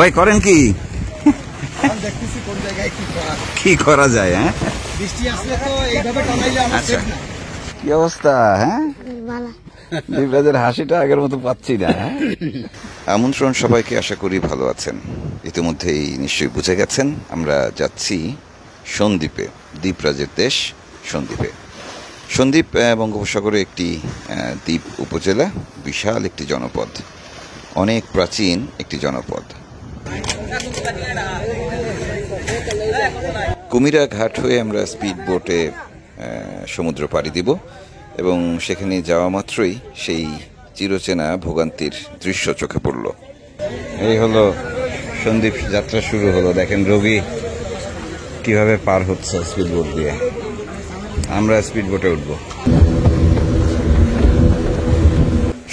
ভাই করেন কি? কি করা যায়? হ্যাঁ, আচ্ছা, কি অবস্থা? হ্যাঁ, দীপরাজের হাসিটা আগের মতো পাচ্ছি না। আমন্ত্রণ সবাইকে, আশা করি ভালো আছেন। ইতিমধ্যেই নিশ্চয়ই বুঝে গেছেন আমরা যাচ্ছি সন্দ্বীপে, দীপরাজের দেশ সন্দ্বীপে। সন্দ্বীপ বঙ্গোপসাগরে একটি দ্বীপ উপজেলা, বিশাল একটি জনপদ, অনেক প্রাচীন একটি জনপদ। কুমিরা ঘাট হয়ে আমরা স্পিড বোটে সমুদ্র পাড়ি দিব এবং সেখানে যাওয়া মাত্রই সেই চিরচেনা ভোগান্তির দৃশ্য চোখে পড়ল। এই হলো সন্দ্বীপ, যাত্রা শুরু হলো। দেখেন রবি কিভাবে পার হচ্ছে স্পিড বোট দিয়ে। আমরা স্পিড বোটে উঠব।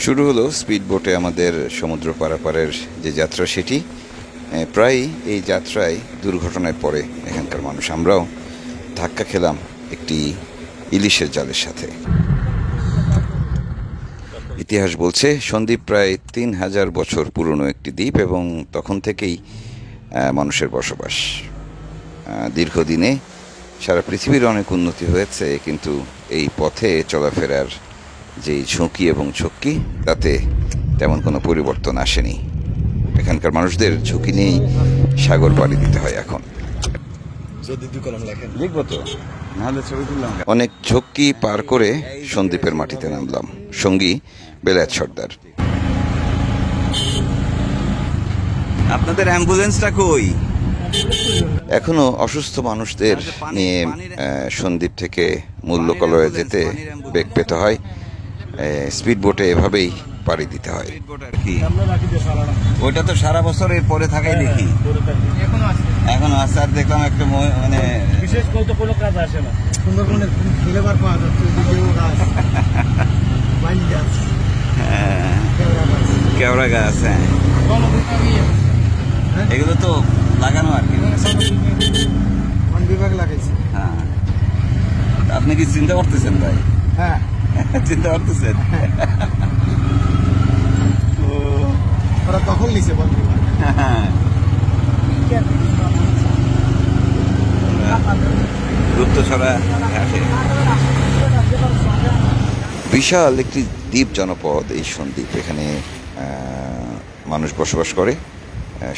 শুরু হলো স্পিড বোটে আমাদের সমুদ্র পারাপারের যে যাত্রা, সেটি প্রায় এই যাত্রায় দুর্ঘটনায় পড়ে এখানকার মানুষ। আমরাও ধাক্কা খেলাম একটি ইলিশের জালের সাথে। ইতিহাস বলছে সন্দ্বীপ প্রায় 3000 বছর পুরনো একটি দ্বীপ এবং তখন থেকেই মানুষের বসবাস। দীর্ঘদিনে সারা পৃথিবীর অনেক উন্নতি হয়েছে, কিন্তু এই পথে চলাফেরার যেই ঝুঁকি এবং ঝক্কি, তাতে তেমন কোনো পরিবর্তন আসেনি। এখানকার মানুষদের ঝুঁকি নিয়েই সাগর পাড়ি দিতে হয় এখন। অনেক ঝক্কি পার করে সন্দ্বীপের মাটিতে নামলাম, সঙ্গী বেলায়েত সর্দার। আপনাদের অ্যাম্বুলেন্সটা কই? এখনো অসুস্থ মানুষদের নিয়ে সন্দ্বীপ থেকে মূল লোকালয়ে যেতে বেগ পেতে হয়। স্পিড বোটে এভাবেই পাড়ি দিতে হয়। ওইটা তো সারা বছর পরে থাকাই দেখি, এখনো আছে। আর দেখলাম একটা মানে বিশেষ কোনো কাজ আসে না। কেওড়া গাছ, হ্যাঁ, এগুলো তো লাগানো আর কি, বিভাগ লাগাইছে। হ্যাঁ, আপনি কি চিন্তা করতেছেন ভাই? হ্যাঁ, চিন্তা করতেছেন। ওরা তখন নিচে বিশাল একটি দ্বীপ জনপদ এই সন্দ্বীপ। এখানে মানুষ বসবাস করে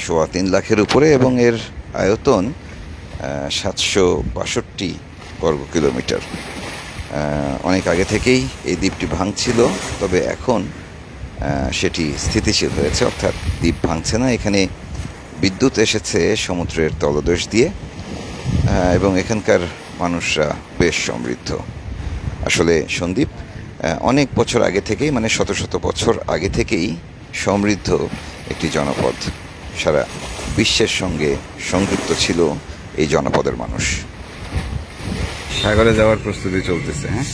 3.25 লাখের উপরে এবং এর আয়তন 762 বর্গ কিলোমিটার। অনেক আগে থেকেই এই দ্বীপটি ভাঙছিল, তবে এখন সেটি স্থিতিশীল হয়েছে, অর্থাৎ দ্বীপ ভাঙছে না। এখানে বিদ্যুৎ এসেছে সমুদ্রের তলদেশ দিয়ে এবং এখানকার মানুষরা বেশ সমৃদ্ধ। আসলে সন্দ্বীপ অনেক বছর আগে থেকেই, মানে শত শত বছর আগে থেকেই সমৃদ্ধ একটি জনপদ। সারা বিশ্বের সঙ্গে সংযুক্ত ছিল এই জনপদের মানুষ। সাগরে যাওয়ার প্রস্তুতি চলতেছে। হ্যাঁ,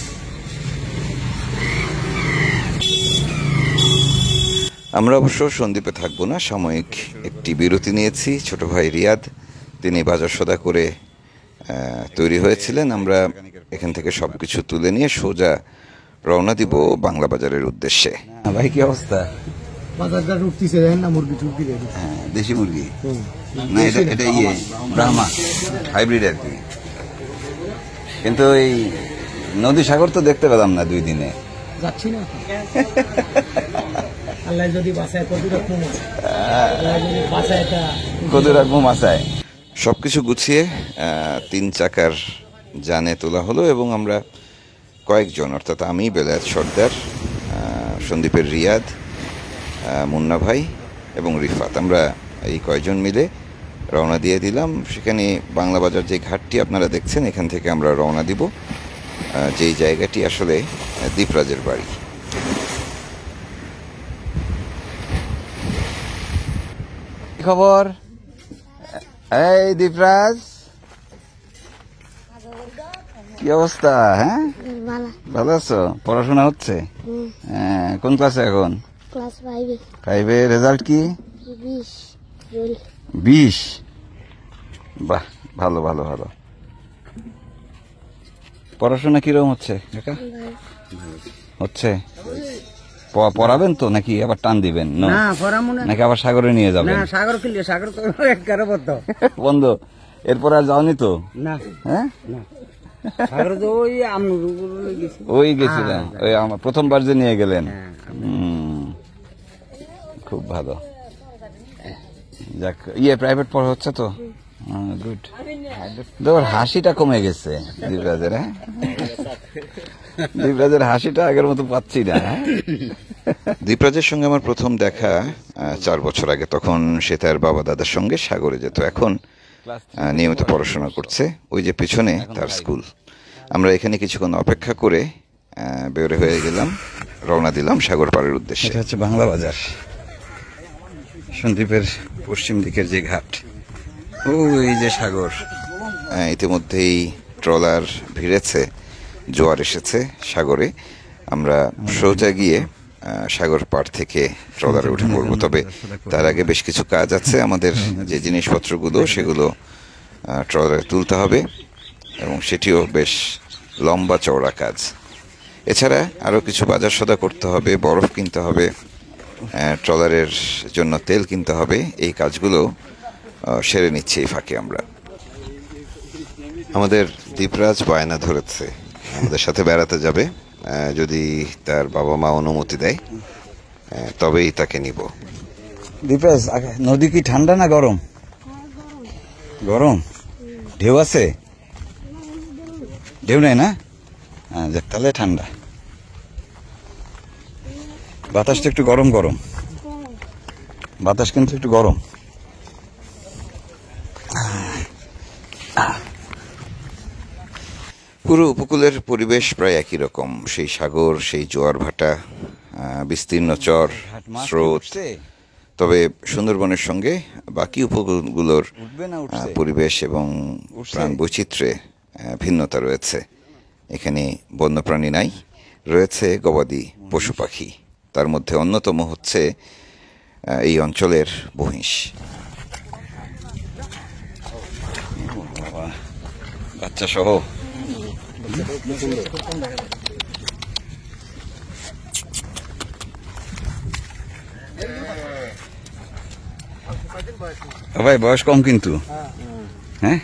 আমরা অবশ্য সন্দ্বীপে থাকবো না, সাময়িক একটি বিরতি নিয়েছি। ছোট ভাই রিয়াদ, তিনি বাজার সদা করে তৈরি হয়েছিলেন। আমরা এখান থেকে সবকিছু তুলে নিয়ে সোজা রওনা দিব বাংলা বাজারের উদ্দেশ্যে। ভাই কি অবস্থা? বাজারটা উঠতেছে না, মুরগি টুরগি, হ্যাঁ, দেশি মুরগি না, এটা ব্রাহ্মা হাইব্রিড আর কি। কিন্তু এই নদী সাগর তো দেখতে পেলাম না 2 দিনে। যাচ্ছি না, আল্লাহ যদি বাঁচায়, কত রকম বাঁচায়। সবকিছু গুছিয়ে 3 চাকার যানে তোলা হলো এবং আমরা কয়েকজন, অর্থাৎ আমি, বেলায়েত সর্দার, সন্দ্বীপের রিয়াদ, মুন্না ভাই এবং রিফাত, আমরা এই কয়েকজন মিলে রওনা দিয়ে দিলাম। সেখানে বাংলা বাজার যে ঘাটটি আপনারা দেখছেন, এখান থেকে আমরা রওনা দিব যেই জায়গাটি আসলে দীপরাজের বাড়ি। খবর? এই দীপরাজ, কি অবস্থা? হ্যাঁ, ভালো আছো? পড়াশোনা হচ্ছে? হ্যাঁ, কোন ক্লাসে এখন? ক্লাস 5 এর রেজাল্ট কি? 20। বাহ, ভালো ভালো ভালো। পড়াশোনা কিরকম হচ্ছে কাকা? হচ্ছে। পড়াবেন তো নাকি আবার টান দিবেন? না পড়াবো না, নাকি আবার সাগরে নিয়ে যাবেন? না সাগর কিনলে সাগর তো একবারে বন্ধ। এরপর আর যাওনি তো? না। হ্যাঁ, সাগর তো ওই গেছিলাম, ওই আমার প্রথমবার যে নিয়ে গেলেন। খুব ভালো। যাক, প্রাইভেট পড়া হচ্ছে তো, গুড। তোর হাসিটা কমে গেছে দীপরাজের। হ্যাঁ, দীপরাজের হাসিটা আগের মতো পাচ্ছি না। দীপরাজের সঙ্গে আমার প্রথম দেখা 4 বছর আগে। তখন সে তার বাবা দাদার সঙ্গে সাগরে যেত। এখন নিয়মিত পড়াশোনা করছে। ওই যে পিছনে তার স্কুল। আমরা এখানে কিছুক্ষণ অপেক্ষা করে বের হয়ে গেলাম, রওনা দিলাম সাগর পাড়ের উদ্দেশ্যে। এটা হচ্ছে বাংলা বাজার, সন্দ্বীপের পশ্চিম দিকের যে ঘাট। ওই যে সাগর। ইতিমধ্যেই ট্রলার ভিড়েছে, জোয়ার এসেছে সাগরে। আমরা সোজা গিয়ে সাগর পাড় থেকে ট্রলারে উঠে পড়বো। তবে তার আগে বেশ কিছু কাজ আছে। আমাদের যে জিনিসপত্রগুলো সেগুলো ট্রলারে তুলতে হবে, এবং সেটিও বেশ লম্বা চওড়া কাজ। এছাড়া আরও কিছু বাজার সদা করতে হবে, বরফ কিনতে হবে, ট্রলারের জন্য তেল কিনতে হবে। এই কাজগুলো সেরে নিচ্ছে এই ফাঁকে আমরা। আমাদের দীপরাজ বায়না ধরেছে আমাদের সাথে বেড়াতে যাবে। যদি তার বাবা মা অনুমতি দেয় তবেই তাকে নিব। দীপরাজ, নদী কি ঠান্ডা না গরম? গরম। ঢেউ আছে? ঢেউ নাই না? যাক, তাহলে ঠান্ডা। বাতাসটা একটু গরম গরম, বাতাস কিন্তু একটু গরম। পুরো উপকূলের পরিবেশ প্রায় একই রকম। সেই সাগর, সেই জোয়ার ভাটা, বিস্তীর্ণ চর, স্রোত। তবে সুন্দরবনের সঙ্গে বাকি উপকূলগুলোর পরিবেশ এবং প্রাণ বৈচিত্র্যে ভিন্নতা রয়েছে। এখানে বন্যপ্রাণী নাই, রয়েছে গবাদি পশু পাখি। তার মধ্যে অন্যতম হচ্ছে এই অঞ্চলের মহিষ। বাচ্চা সহ ভাই, বয়স কম কিন্তু। হ্যাঁ,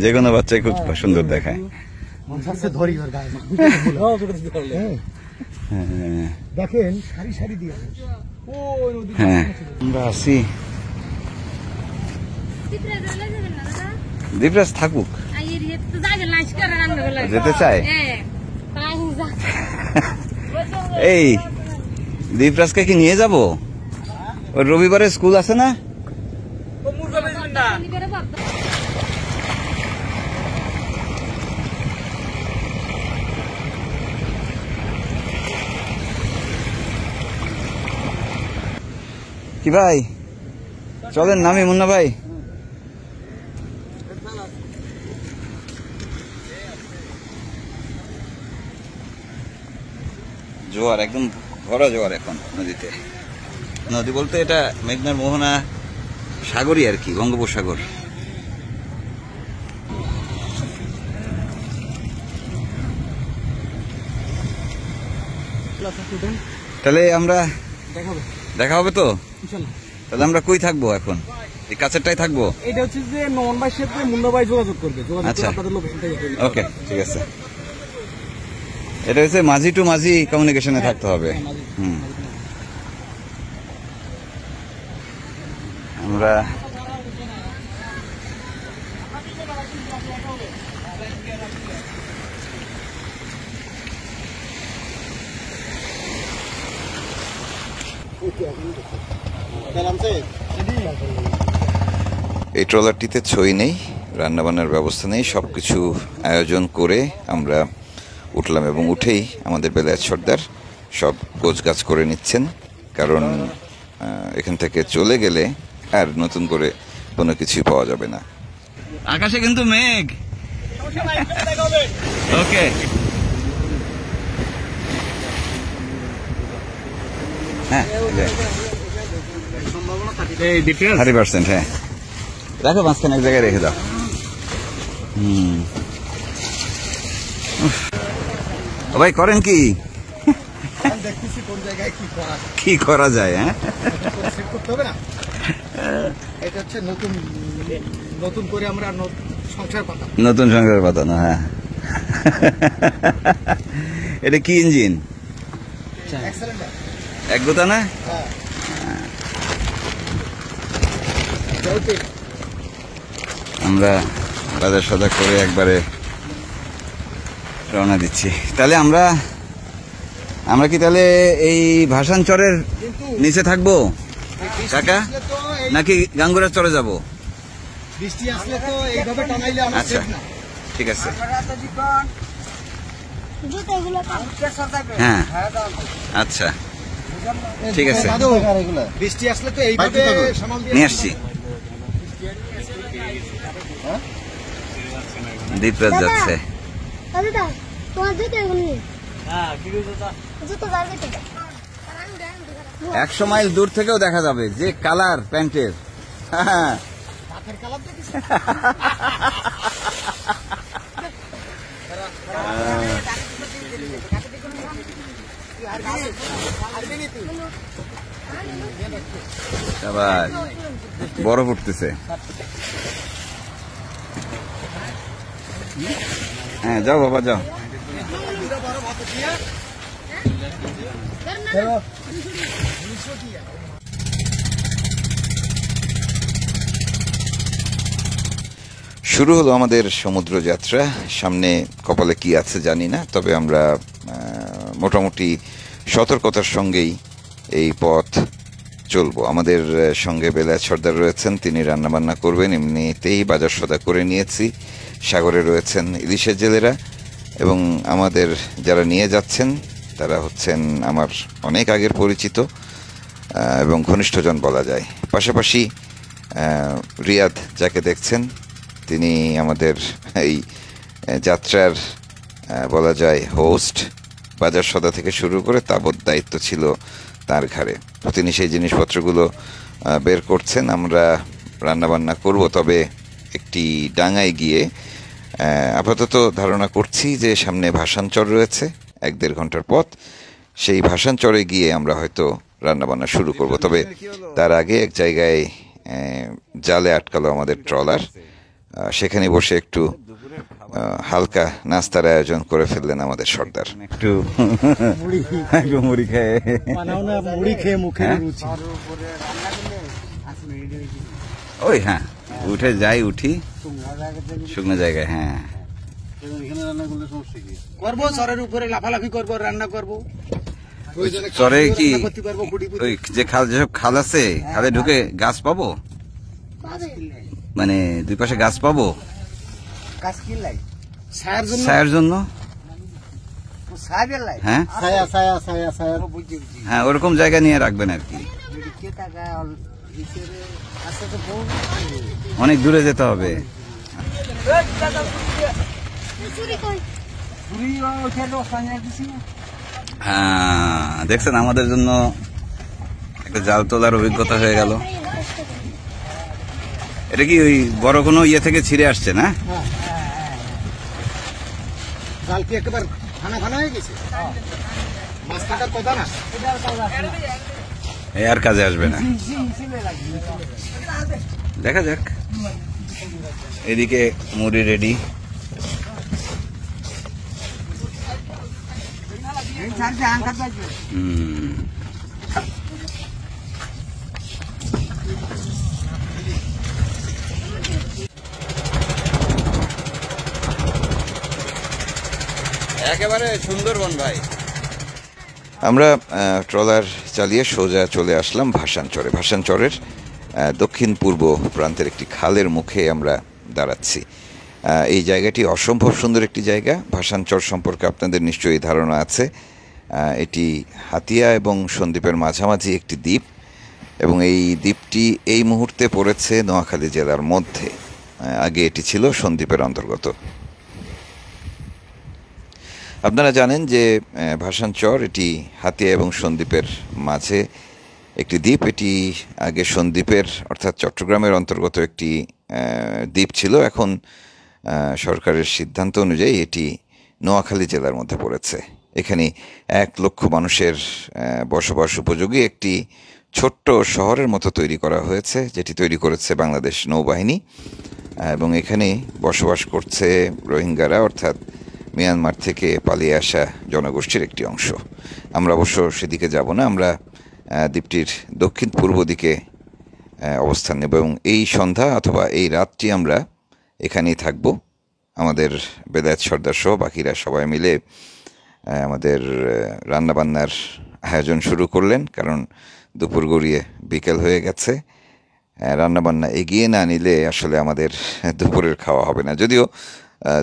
যে কোনো বাচ্চাই খুব সুন্দর দেখায়। দেখেন সারি সারি দিয়ে। হ্যাঁ, আমরা আছি। দীপরাজ থাকুক, যেতে চায়। এই দীপরাজকে কি নিয়ে যাব? ওই রবিবারে স্কুল আছে না? কি ভাই, চলেন নামি মুন্না ভাই। জোয়ার, একদম ভরা জোয়ার এখন নদীতে। নদী বলতে এটা মেঘনার মোহনা সাগরই আর কি, বঙ্গোপসাগর। তাহলে আমরা দেখা হবে তো? তাহলে আমরা কই থাকবো এখন? এই কাছেরটাই থাকবো? এটা হচ্ছে যে নমন ভাইয়ের সাথে মুন্না ভাই যোগাযোগ করবে। আচ্ছা, ওকে, ঠিক আছে। এটা হচ্ছে মাঝি টু মাঝি কমিউনিকেশনে থাকতে হবে। আমরা এই ট্রলারটিতে ছই নেই, রান্নাবান্নার ব্যবস্থা নেই। সবকিছু আয়োজন করে আমরা উঠলাম, এবং উঠেই আমাদের বেলায়েত সর্দার সব গোছগাছ করে নিচ্ছেন। কারণ এখান থেকে চলে গেলে আর নতুন করে কোনো কিছুই পাওয়া যাবে না। আকাশে কিন্তু মেঘ। ওকে, হ্যাঁ 30%। হ্যাঁ, রাখো, মাঝখানে এক জায়গায় রেখে দাও। ও ভাই করেন কি? দেখতেছি কোন জায়গায় কি করা যায়। হ্যাঁ, সেট করতে হবে না। এটা হচ্ছে নতুন নতুন করে আমরা সংসার পাতা, নতুন সংসার পাতানো। হ্যাঁ, এটা কি ইঞ্জিন? এক্সেলেন্ট। এক গোতা না? হ্যাঁ, আমরা বাজার সদা করে একবারে রওনা দিচ্ছি। তাহলে আমরা কি তাহলে এই ভাসানচরের নিচে থাকবো কাকা, নাকি গাঙ্গুরার চরে যাব? বৃষ্টি আসলে তো এইভাবে টানাইলে আমরা আচ্ছা, সেফ না। ঠিক আছে। হ্যাঁ, আচ্ছা, ঠিক আছে। দাদু, বৃষ্টি আসলে তো এইভাবে সামাল দিয়ে নিয়ে আসছি। দ্বীপরাজ যাচ্ছে। হ্যাঁ, 100 মাইল দূর থেকেও দেখা যাবে যে কালার প্যান্টের। হ্যাঁ, কাঠের কালার দেখিস? সবাই বরফ উঠতেছে। হ্যাঁ, যাও বাবা যাও। শুরু হলো আমাদের সমুদ্র যাত্রা। সামনে কপালে কি আছে জানি না, তবে আমরা মোটামুটি সতর্কতার সঙ্গেই এই পথ চলবো। আমাদের সঙ্গে বেলায়েত সর্দার রয়েছেন, তিনি রান্নাবান্না করবেন। এমনিতেই বাজার সদা করে নিয়েছি। সাগরে রয়েছেন ইলিশের জেলেরা, এবং আমাদের যারা নিয়ে যাচ্ছেন তারা হচ্ছেন আমার অনেক আগের পরিচিত এবং ঘনিষ্ঠজন বলা যায়। পাশাপাশি রিয়াদ যাকে দেখছেন, তিনি আমাদের এই যাত্রার বলা যায় হোস্ট। বাজার সদা থেকে শুরু করে তাবৎ দায়িত্ব ছিল তার ঘাড়ে। তিনি সেই জিনিসপত্রগুলো বের করছেন। আমরা রান্নাবান্না করব, তবে একটি ডাঙায় গিয়ে আপাতত ধারণা করছি যে সামনে ভাসানচর রয়েছে 1-1.5 ঘন্টার পথ। সেই ভাসানচরে গিয়ে আমরা হয়তো রান্নাবান্না শুরু করব। তবে তার আগে এক জায়গায় জালে আটকালো আমাদের ট্রলার। সেখানে বসে একটু হালকা নাস্তার আয়োজন করে ফেললেন আমাদের সর্দার। একটু মুড়ি খেয়ে মুখে রুচি। ওই হ্যাঁ, উঠে যাই, উঠি শুকনো জায়গায়। হ্যাঁ, করবো চরের উপরে লাফালাফি করবো, রান্না করবো। চরে কি ওই যে খাল, যেসব খাল আছে, খালে ঢুকে গাছ পাবো? মানে দুই পাশে গাছ পাবো ছায়ার জন্য? হ্যাঁ হ্যাঁ, ওরকম জায়গা নিয়ে রাখবেন আর কি। অনেক দূরে যেতে হবে। হ্যাঁ, দেখছেন আমাদের জন্য একটা জাল তোলার অভিজ্ঞতা হয়ে গেল। এটা কি ওই বড় কোনো ইয়ে থেকে ছিঁড়ে আসছে না? জাল কি একেবারে খানা খানা হয়ে গেছে? মাছ কাটার কথা না, এই আর কাজে আসবে না। দেখা যাক। এদিকে মুড়ি রেডি। একেবারে সুন্দরবন ভাই। আমরা ট্রলার চালিয়ে সোজা চলে আসলাম ভাসানচরে। ভাসানচরের দক্ষিণ পূর্ব প্রান্তের একটি খালের মুখে আমরা দাঁড়াচ্ছি। এই জায়গাটি অসম্ভব সুন্দর একটি জায়গা। ভাসানচর সম্পর্কে আপনাদের নিশ্চয়ই ধারণা আছে। এটি হাতিয়া এবং সন্দ্বীপের মাঝামাঝি একটি দ্বীপ, এবং এই দ্বীপটি এই মুহূর্তে পড়েছে নোয়াখালী জেলার মধ্যে। আগে এটি ছিল সন্দ্বীপের অন্তর্গত। আপনারা জানেন যে ভাসানচর এটি হাতিয়া এবং সন্দ্বীপের মাঝে একটি দ্বীপ। এটি আগে সন্দ্বীপের অর্থাৎ চট্টগ্রামের অন্তর্গত একটি দ্বীপ ছিল। এখন সরকারের সিদ্ধান্ত অনুযায়ী এটি নোয়াখালী জেলার মধ্যে পড়েছে। এখানে 1 লক্ষ মানুষের বসবাস উপযোগী একটি ছোট্ট শহরের মতো তৈরি করা হয়েছে, যেটি তৈরি করেছে বাংলাদেশ নৌবাহিনী। এবং এখানে বসবাস করছে রোহিঙ্গারা, অর্থাৎ মিয়ানমার থেকে পালিয়ে আসা জনগোষ্ঠীর একটি অংশ। আমরা অবশ্য সেদিকে যাব না, আমরা দ্বীপটির দক্ষিণ পূর্ব দিকে অবস্থান নেব এবং এই সন্ধ্যা অথবা এই রাতটি আমরা এখানেই থাকব। আমাদের বেলায়েত সর্দার সহ বাকিরা সবাই মিলে আমাদের রান্নাবান্নার আয়োজন শুরু করলেন, কারণ দুপুর গড়িয়ে বিকেল হয়ে গেছে। রান্নাবান্না এগিয়ে না নিলে আসলে আমাদের দুপুরের খাওয়া হবে না, যদিও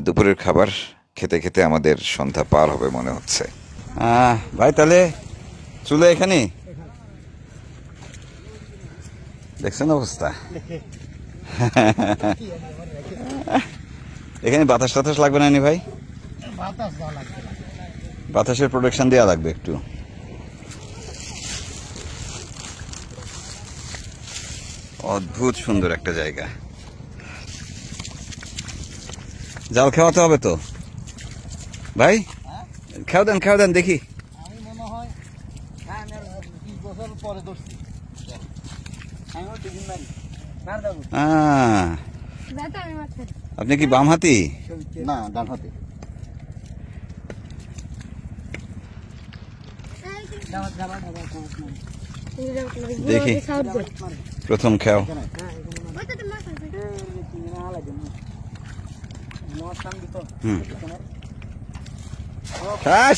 দুপুরের খাবার খেতে খেতে আমাদের সন্ধ্যা পার হবে মনে হচ্ছে। ভাই তাহলে চুলে এখানে দেখছেন অবস্থা, এখানে বাতাস টাতাস লাগবে না ভাই? বাতাসের প্রোটেকশন দেওয়া লাগবে একটু। অদ্ভুত সুন্দর একটা জায়গা। জাল খাওয়াতে হবে তো ভাই, খাও দেন দেখি। আমি মনে হয় 20 বছর পরে ধরছি। আপনি কি বাম হাতি? না, ডান হাতে। দেখি প্রথম খাও।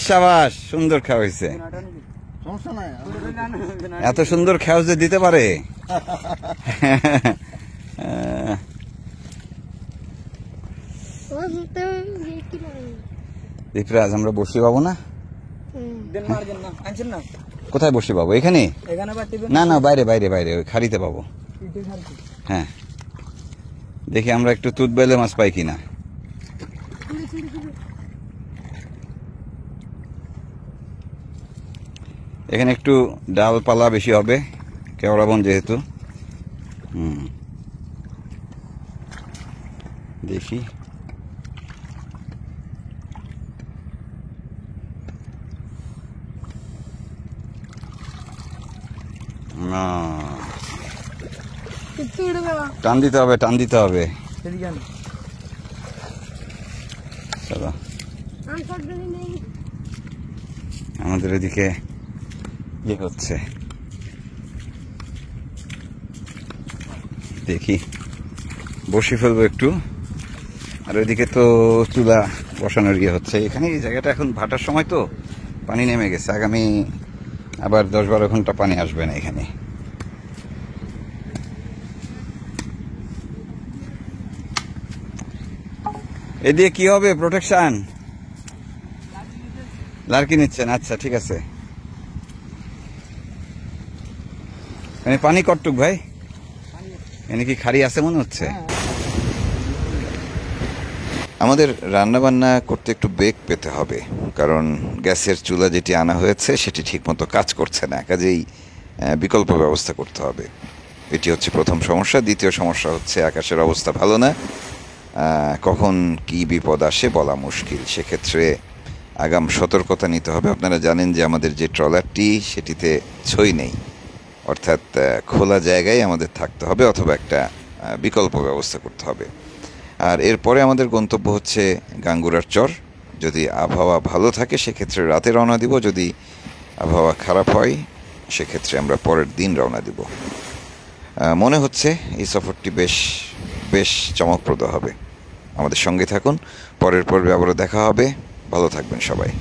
সাবাস, সুন্দর খাওয়া হয়েছে। এত সুন্দর খাও যে দিতে পারে। দীপরাজ, আমরা বসে পাবো না? কোথায় বসে পাবো? এখানে? না, বাইরে ওই খাড়িতে পাবো। হ্যাঁ, দেখি আমরা একটু তুতবেলে মাছ পাই কিনা। এখানে একটু ডালপালা বেশি হবে, কেওড়া বন যেহেতু। দেখি টান দিতে হবে। চলো, আমাদের এদিকে ইয়ে হচ্ছে, দেখি বসে ফেলবো একটু। আর ওইদিকে তো চুলা বসানোর ইয়ে হচ্ছে। এখানে এই জায়গাটা এখন ভাটার সময় তো পানি নেমে গেছে, আগামী আবার 10-12 ঘন্টা পানি আসবে না এখানে। এদিকে কি হবে প্রোটেকশন? লার্কি নিচ্ছেন? আচ্ছা, ঠিক আছে। পানি কটটুক ভাই? এনে কি খাড়ি আছে মনে হচ্ছে? আমাদের রান্নাবান্না করতে একটু বেগ পেতে হবে, কারণ গ্যাসের চুলা যেটি আনা হয়েছে সেটি ঠিকমতো কাজ করছে না, কাজেই বিকল্প ব্যবস্থা করতে হবে। এটি হচ্ছে প্রথম সমস্যা। দ্বিতীয় সমস্যা হচ্ছে আকাশের অবস্থা ভালো না, কখন কি বিপদ আসে বলা মুশকিল। সেক্ষেত্রে আগাম সতর্কতা নিতে হবে। আপনারা জানেন যে আমাদের যে ট্রলারটি সেটিতে ছই নেই, অর্থাৎ খোলা জায়গায় আমাদের থাকতে হবে অথবা একটা বিকল্প ব্যবস্থা করতে হবে। আর এরপরে আমাদের গন্তব্য হচ্ছে গাঙ্গুরার চর। যদি আবহাওয়া ভালো থাকে সেক্ষেত্রে রাতে রওনা দিব, যদি আবহাওয়া খারাপ হয় সেক্ষেত্রে আমরা পরের দিন রওনা দিব। মনে হচ্ছে এই সফরটি বেশ চমকপ্রদ হবে। আমাদের সঙ্গে থাকুন, পরের পর্বে আবারও দেখা হবে। ভালো থাকবেন সবাই।